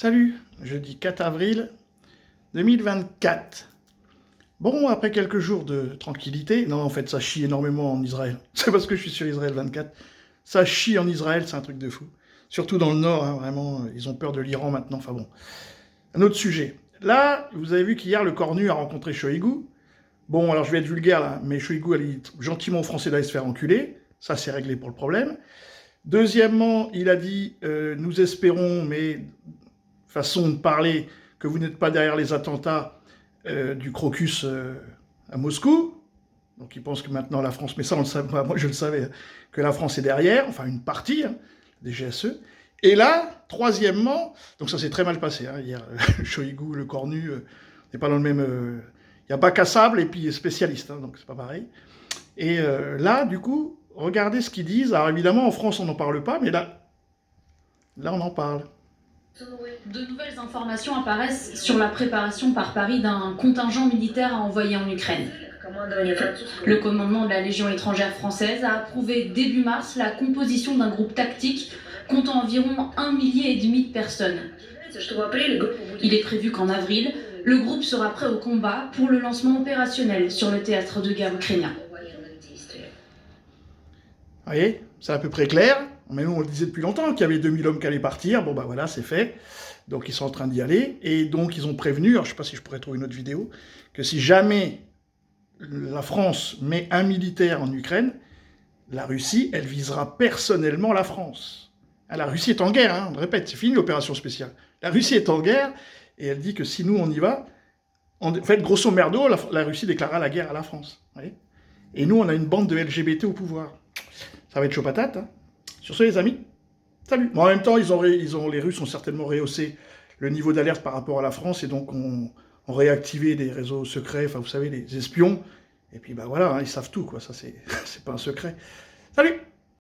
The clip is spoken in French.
Salut, jeudi 4 avril 2024. Bon, après quelques jours de tranquillité, non en fait ça chie énormément en Israël. C'est parce que je suis sur Israël 24. Ça chie en Israël, c'est un truc de fou. Surtout dans le nord, hein, vraiment, ils ont peur de l'Iran maintenant, enfin bon. Un autre sujet. Là, vous avez vu qu'hier le Cornu a rencontré Shoigu. Bon, alors je vais être vulgaire là, mais Shoigu a dit gentiment aux Français d'aller se faire enculer. Ça, c'est réglé pour le problème. Deuxièmement, il a dit nous espérons, mais façon de parler, que vous n'êtes pas derrière les attentats du Crocus à Moscou. Donc ils pensent que maintenant la France, mais ça on le savait pas, moi je le savais, que la France est derrière, enfin une partie hein, des GSE. Et là, troisièmement, donc ça s'est très mal passé, hein, hier, Shoigu, le Cornu, n'est pas dans le même... Il y a bac à sable et puis spécialiste, hein, donc c'est pas pareil. Et là, du coup, regardez ce qu'ils disent. Alors évidemment, en France, on n'en parle pas, mais là on en parle. De nouvelles informations apparaissent sur la préparation par Paris d'un contingent militaire à envoyer en Ukraine. Le commandement de la Légion étrangère française a approuvé début mars la composition d'un groupe tactique comptant environ 1,5 millier de personnes. Il est prévu qu'en avril, le groupe sera prêt au combat pour le lancement opérationnel sur le théâtre de guerre ukrainien. Vous voyez, c'est à peu près clair. Mais nous, on le disait depuis longtemps qu'il y avait 2000 hommes qui allaient partir. Bon, bah voilà, c'est fait. Donc, ils sont en train d'y aller. Et donc, ils ont prévenu, alors je ne sais pas si je pourrais trouver une autre vidéo, que si jamais la France met un militaire en Ukraine, la Russie, elle visera personnellement la France. La Russie est en guerre, hein, on le répète, c'est fini l'opération spéciale. La Russie est en guerre, et elle dit que si nous, on y va, en fait, grosso merdo, la Russie déclarera la guerre à la France. Vous voyez, et nous, on a une bande de LGBT au pouvoir. Ça va être chaud patate. Hein. Sur ce, les amis, salut. Bon, en même temps, les Russes ont certainement rehaussé le niveau d'alerte par rapport à la France et donc ont réactivé des réseaux secrets, enfin, vous savez, les espions. Et puis, bah voilà, hein, ils savent tout, quoi. Ça, c'est pas un secret. Salut!